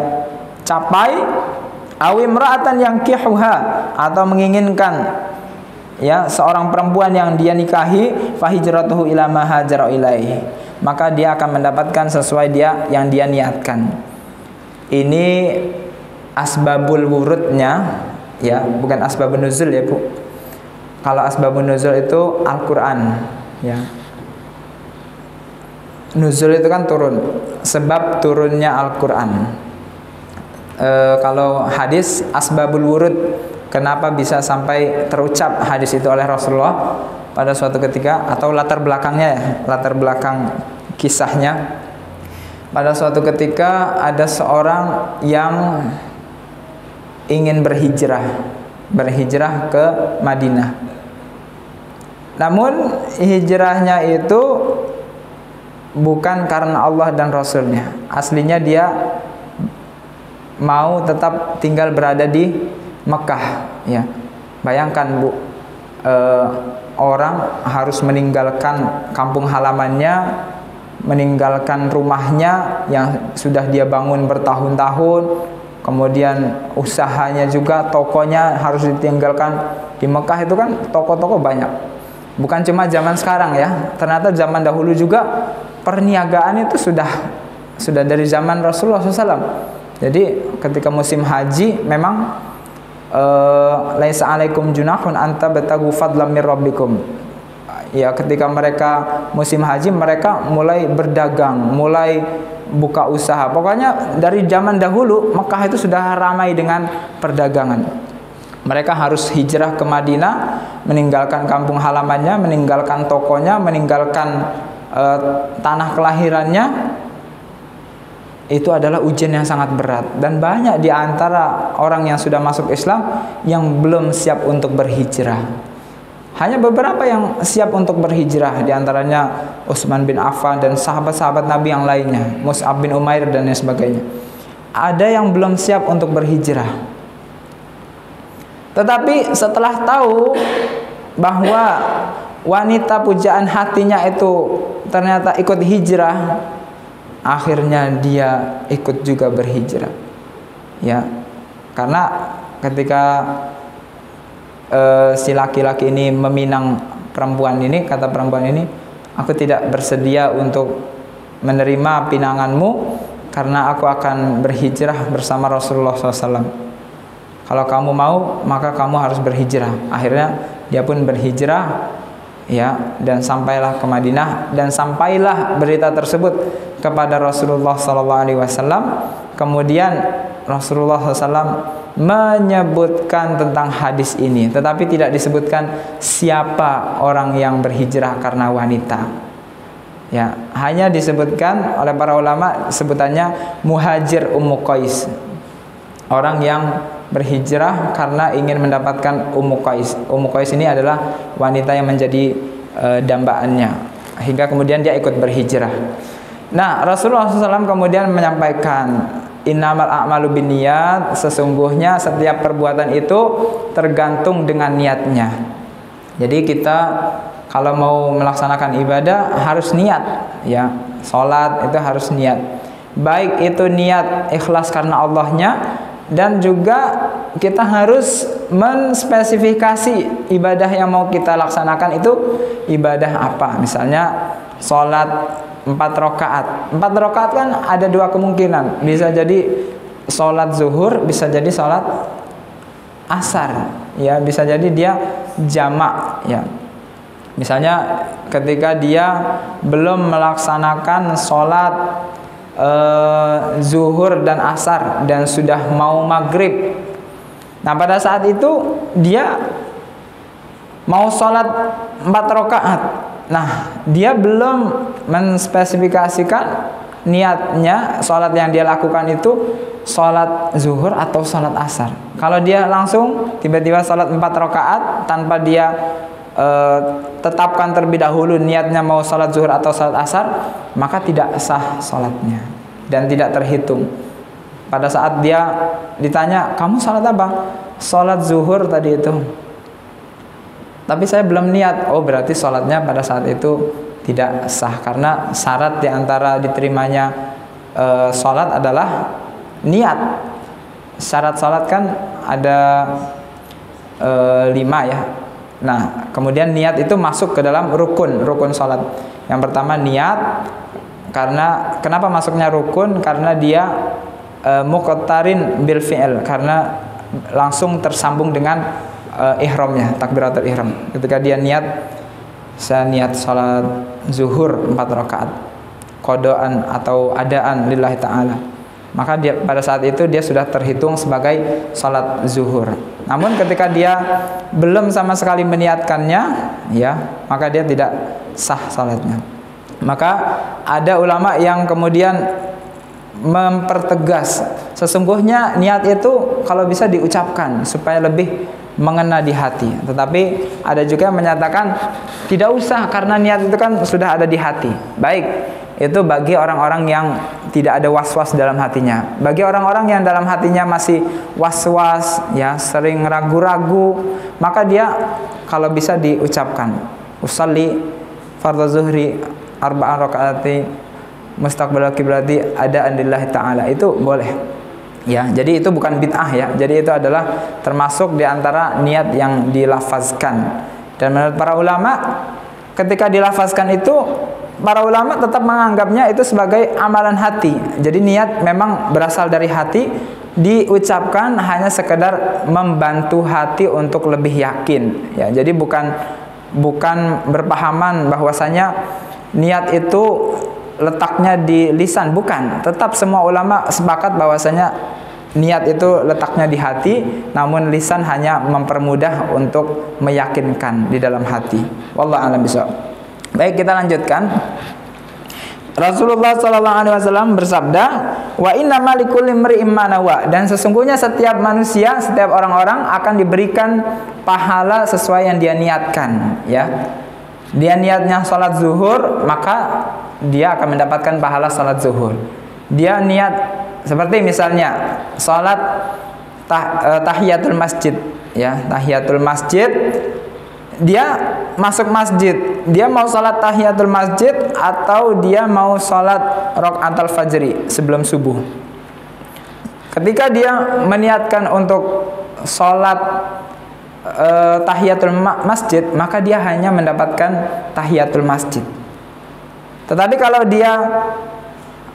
capai, awi imra'atan yang kihuha, atau menginginkan seorang perempuan yang dia nikahi, fa hijratuhu ila ma hajara ilaihi, maka dia akan mendapatkan sesuai yang dia niatkan. Ini asbabul wurudnya, ya, bukan asbabun nuzul ya, Bu. Kalau asbabun nuzul itu Al-Qur'an, ya. Nuzul itu kan turun, sebab turunnya Al-Qur'an. Kalau hadis asbabul wurud, kenapa bisa sampai terucap hadis itu oleh Rasulullah pada suatu ketika, atau latar belakangnya, latar belakang kisahnya. Pada suatu ketika ada seorang yang ingin berhijrah ke Madinah. Namun hijrahnya itu bukan karena Allah dan Rasulnya. Aslinya dia mau tetap tinggal berada di Mekah, ya. Bayangkan, Bu, orang harus meninggalkan kampung halamannya, meninggalkan rumahnya yang sudah dia bangun bertahun-tahun, kemudian usahanya juga, tokonya harus ditinggalkan. Di Mekah itu kan toko-toko banyak, bukan cuma zaman sekarang, ya. Ternyata zaman dahulu juga perniagaan itu sudah dari zaman Rasulullah SAW. Jadi ketika musim haji memang laisa alaikum junahun anta batagu fadlam mir rabbikum. Ya, ketika mereka musim haji, mereka mulai berdagang, mulai buka usaha. Pokoknya dari zaman dahulu Mekah itu sudah ramai dengan perdagangan. Mereka harus hijrah ke Madinah, meninggalkan kampung halamannya, meninggalkan tokonya, meninggalkan tanah kelahirannya. Itu adalah ujian yang sangat berat, dan banyak di antara orang yang sudah masuk Islam yang belum siap untuk berhijrah. Hanya beberapa yang siap untuk berhijrah, di antaranya Utsman bin Affan dan sahabat-sahabat Nabi yang lainnya, Mus'ab bin Umair dan lain sebagainya. Ada yang belum siap untuk berhijrah. Tetapi setelah tahu bahwa wanita pujaan hatinya itu ternyata ikut hijrah, akhirnya dia ikut juga berhijrah, ya. Karena ketika si laki-laki ini meminang perempuan ini, kata perempuan ini, aku tidak bersedia untuk menerima pinanganmu karena aku akan berhijrah bersama Rasulullah SAW. Kalau kamu mau, maka kamu harus berhijrah. Akhirnya dia pun berhijrah, ya, dan sampailah ke Madinah, dan sampailah berita tersebut kepada Rasulullah SAW. Kemudian Rasulullah SAW menyebutkan tentang hadis ini, tetapi tidak disebutkan siapa orang yang berhijrah karena wanita, ya. Hanya disebutkan oleh para ulama sebutannya muhajir Ummu Qais, orang yang berhijrah karena ingin mendapatkan Ummu Qais. Ummu Qais ini adalah wanita yang menjadi dambaannya, hingga kemudian dia ikut berhijrah. Nah, Rasulullah SAW kemudian menyampaikan, innamal a'malu binniyat, sesungguhnya setiap perbuatan itu tergantung dengan niatnya. Jadi kita kalau mau melaksanakan ibadah harus niat, ya. Salat itu harus niat. Baik itu niat ikhlas karena Allahnya, dan juga kita harus menspesifikasi ibadah yang mau kita laksanakan itu ibadah apa. Misalnya salat 4 rakaat. 4 rakaat kan ada 2 kemungkinan. Bisa jadi sholat zuhur, bisa jadi sholat asar, ya, bisa jadi dia jamak, ya. Misalnya ketika dia belum melaksanakan sholat zuhur dan asar dan sudah mau maghrib. Nah, pada saat itu dia mau sholat 4 rakaat. Nah, dia belum menspesifikasikan niatnya sholat yang dia lakukan itu sholat zuhur atau sholat asar. Kalau dia langsung tiba-tiba sholat 4 rakaat tanpa dia tetapkan terlebih dahulu niatnya mau sholat zuhur atau sholat asar, maka tidak sah sholatnya dan tidak terhitung. Pada saat dia ditanya, kamu sholat apa? Sholat zuhur tadi itu. Tapi saya belum niat. Oh, berarti sholatnya pada saat itu tidak sah, karena syarat diantara diterimanya sholat adalah niat. Syarat sholat kan ada 5, ya. Nah, kemudian niat itu masuk ke dalam rukun sholat. Yang pertama niat, karena kenapa masuknya rukun? Karena dia muqtarin bil fi'il, karena langsung tersambung dengan ihramnya, takbiratul ihram. Ketika dia niat, saya niat salat zuhur 4 rakaat qadaan atau adaan lillahi ta'ala, maka dia pada saat itu dia sudah terhitung sebagai salat zuhur. Namun ketika dia belum sama sekali meniatkannya, ya, maka dia tidak sah salatnya. Maka ada ulama yang kemudian mempertegas, sesungguhnya niat itu kalau bisa diucapkan supaya lebih mengena di hati. Tetapi ada juga yang menyatakan tidak usah, karena niat itu kan sudah ada di hati. Baik, itu bagi orang-orang yang tidak ada was-was dalam hatinya. Bagi orang-orang yang dalam hatinya masih was-was, ya, sering ragu-ragu, maka dia kalau bisa diucapkan, usalli fardhu zuhri arba'an rakaati mustaqbalal qiblati ada andillahi ta'ala, itu boleh, ya. Jadi itu bukan bid'ah, ya. Jadi itu adalah termasuk diantara niat yang dilafazkan. Dan menurut para ulama, ketika dilafazkan itu, para ulama tetap menganggapnya itu sebagai amalan hati. Jadi niat memang berasal dari hati, diucapkan hanya sekedar membantu hati untuk lebih yakin, ya. Jadi bukan berpahaman bahwasanya niat itu letaknya di lisan, bukan. Tetap semua ulama sepakat bahwasanya niat itu letaknya di hati, namun lisan hanya mempermudah untuk meyakinkan di dalam hati. Wallahu a'lam bishawab. Baik, kita lanjutkan. Rasulullah sallallahu alaihi wasallam bersabda, "Wa inna malikul imri'in ma nawa." Dan sesungguhnya setiap manusia, setiap orang-orang akan diberikan pahala sesuai yang dia niatkan, ya. Dia niatnya salat zuhur, maka dia akan mendapatkan pahala salat zuhur. Dia niat seperti misalnya salat tahiyatul masjid, ya, tahiyatul masjid. Dia masuk masjid, dia mau salat tahiyatul masjid atau dia mau salat rakaatul fajri sebelum subuh. Ketika dia meniatkan untuk salat tahiyatul masjid, maka dia hanya mendapatkan tahiyatul masjid. Tetapi kalau dia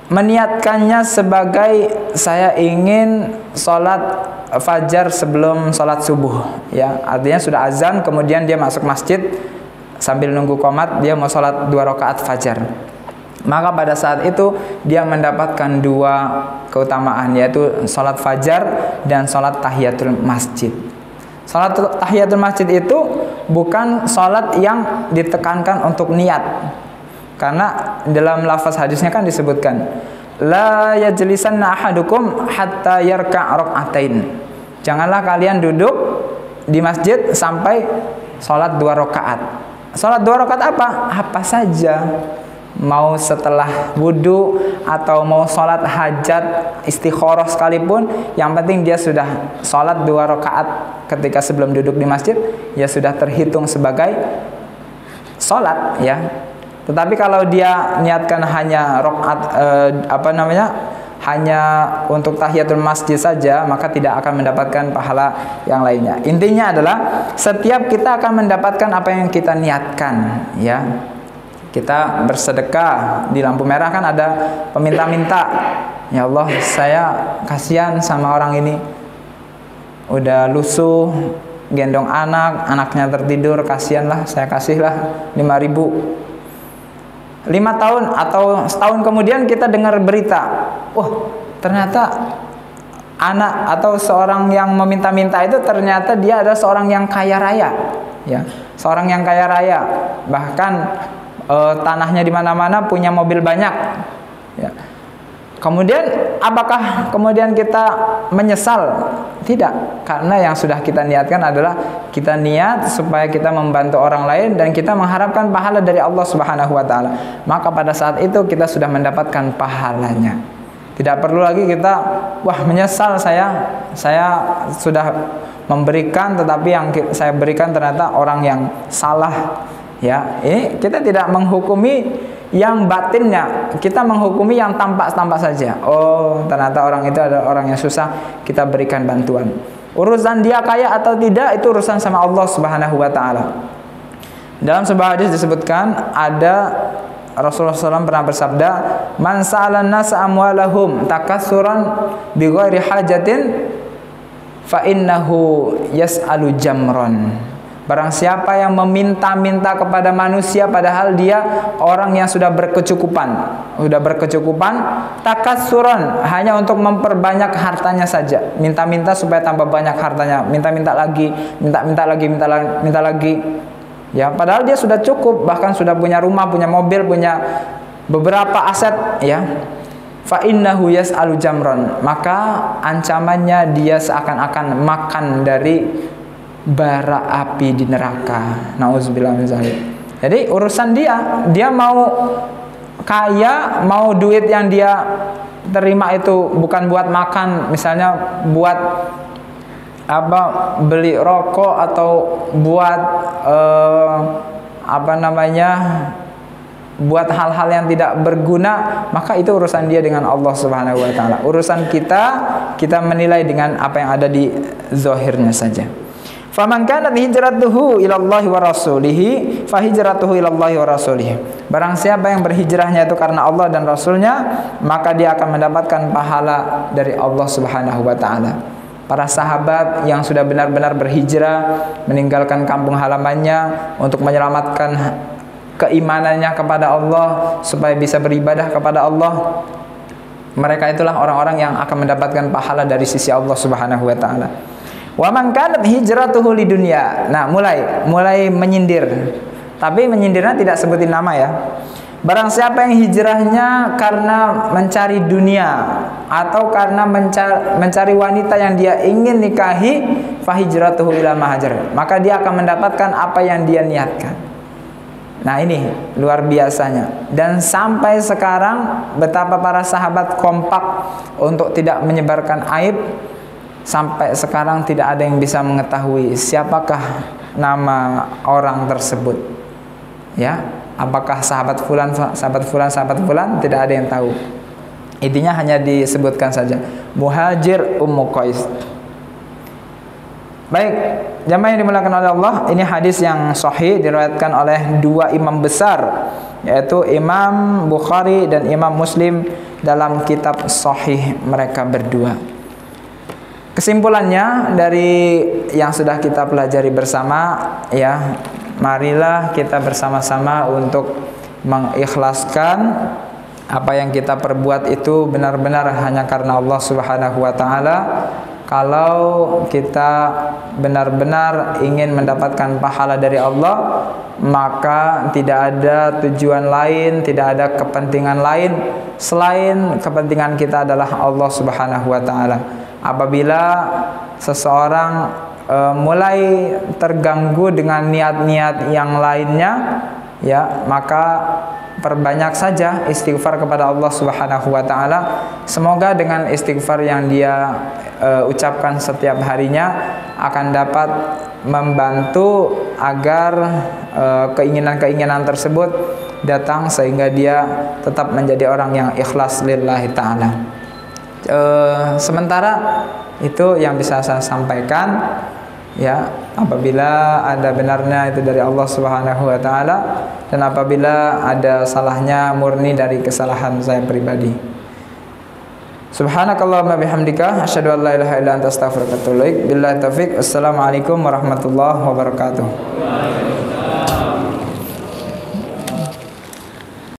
meniatkannya sebagai saya ingin sholat fajar sebelum sholat subuh, ya, artinya sudah azan, kemudian dia masuk masjid sambil nunggu qomat, dia mau sholat 2 rakaat fajar, maka pada saat itu dia mendapatkan 2 keutamaan, yaitu sholat fajar dan sholat tahiyatul masjid. Sholat tahiyatul masjid itu bukan sholat yang ditekankan untuk niat, karena dalam lafaz hadisnya kan disebutkan la yajlisanna ahadukum hatta yarka' rak'atain. Janganlah kalian duduk di masjid sampai sholat 2 rakaat. Sholat 2 rakaat apa saja, mau setelah wudu atau mau sholat hajat istikharah sekalipun, yang penting dia sudah sholat 2 rakaat ketika sebelum duduk di masjid, ya sudah terhitung sebagai sholat, ya. Tetapi kalau dia niatkan hanya rakaat hanya untuk tahiyatul masjid saja, maka tidak akan mendapatkan pahala yang lainnya. Intinya adalah setiap kita akan mendapatkan apa yang kita niatkan, ya. Kita bersedekah di lampu merah kan ada peminta-minta, Ya Allah, saya kasihan sama orang ini, udah lusuh, gendong anak, anaknya tertidur, kasihanlah, saya kasihlah 5.000. 5 tahun atau setahun kemudian kita dengar berita, wah ternyata anak atau seorang yang meminta-minta itu ternyata dia adalah seorang yang kaya raya, ya, seorang yang kaya raya, bahkan tanahnya di mana-mana, punya mobil banyak, ya. Kemudian apakah kemudian kita menyesal? Tidak, karena yang sudah kita niatkan adalah kita niat supaya kita membantu orang lain dan kita mengharapkan pahala dari Allah Subhanahu wa taala. Maka pada saat itu kita sudah mendapatkan pahalanya. Tidak perlu lagi kita wah menyesal, saya sudah memberikan tetapi yang saya berikan ternyata orang yang salah. Ya, ini kita tidak menghukumi yang batinnya, kita menghukumi yang tampak-tampak saja. Oh, ternyata orang itu adalah orang yang susah, kita berikan bantuan. Urusan dia kaya atau tidak itu urusan sama Allah Subhanahu wa taala. Dalam sebuah hadis disebutkan, ada Rasulullah SAW pernah bersabda, "Man sa'alan nasa amwalahum takatsuran bi ghairi hajatin fa innahu yas'alu jamron." Barang siapa yang meminta-minta kepada manusia padahal dia orang yang sudah berkecukupan, takatsuran, hanya untuk memperbanyak hartanya saja, minta-minta supaya tambah banyak hartanya, minta-minta lagi, minta lagi. Ya, padahal dia sudah cukup, bahkan sudah punya rumah, punya mobil, punya beberapa aset, ya. Fa innahu yas'alu jamron, maka ancamannya dia seakan-akan makan dari bara api di neraka. Nauzubillah min dzalik. Jadi urusan dia mau kaya, mau duit yang dia terima itu bukan buat makan, misalnya buat beli rokok atau buat buat hal-hal yang tidak berguna, maka itu urusan dia dengan Allah Subhanahu wa taala. Urusan kita menilai dengan apa yang ada di zahirnya saja. Faman kanat hijratuhu ila Allah wa rasulihi fa hijratuhu ila Allah wa rasulihi. Barang siapa yang berhijrahnya itu karena Allah dan Rasulnya, maka dia akan mendapatkan pahala dari Allah Subhanahu wa taala. Para sahabat yang sudah benar-benar berhijrah, meninggalkan kampung halamannya untuk menyelamatkan keimanannya kepada Allah supaya bisa beribadah kepada Allah, mereka itulah orang-orang yang akan mendapatkan pahala dari sisi Allah Subhanahu wa taala. Wa man kanat hijratuhu lidunya. Nah, mulai menyindir. Tapi menyindirnya tidak sebutin nama ya. Barang siapa yang hijrahnya karena mencari dunia atau karena mencari wanita yang dia ingin nikahi, fa hijratuhu ila ma hajar. Maka dia akan mendapatkan apa yang dia niatkan. Nah, ini luar biasanya. Dan sampai sekarang betapa para sahabat kompak untuk tidak menyebarkan aib. Sampai sekarang tidak ada yang bisa mengetahui siapakah nama orang tersebut. Ya, apakah sahabat fulan, tidak ada yang tahu. Intinya hanya disebutkan saja Muhajir Ummu Qais. Baik, jamaah yang dimuliakan oleh Allah, ini hadis yang sahih diriwayatkan oleh dua imam besar, yaitu Imam Bukhari dan Imam Muslim dalam kitab sahih mereka berdua. Kesimpulannya dari yang sudah kita pelajari bersama, ya, marilah kita bersama-sama untuk mengikhlaskan apa yang kita perbuat itu benar-benar hanya karena Allah Subhanahu wa taala. Kalau kita benar-benar ingin mendapatkan pahala dari Allah, maka tidak ada tujuan lain, tidak ada kepentingan lain selain kepentingan kita adalah Allah Subhanahu wa taala. Apabila seseorang mulai terganggu dengan niat-niat yang lainnya, ya, maka perbanyak saja istighfar kepada Allah Subhanahu wa taala. Semoga dengan istighfar yang dia ucapkan setiap harinya akan dapat membantu agar keinginan-keinginan tersebut datang sehingga dia tetap menjadi orang yang ikhlas lillahi taala. Sementara itu yang bisa saya sampaikan, ya, apabila ada benarnya itu dari Allah Subhanahu wa taala dan apabila ada salahnya murni dari kesalahan saya pribadi. Subhanakallahumma bihamdika asyhadu an la ilaha illa anta astaghfiruka wa atubu ilaik. Billahi taufik. Assalamualaikum warahmatullahi wabarakatuh.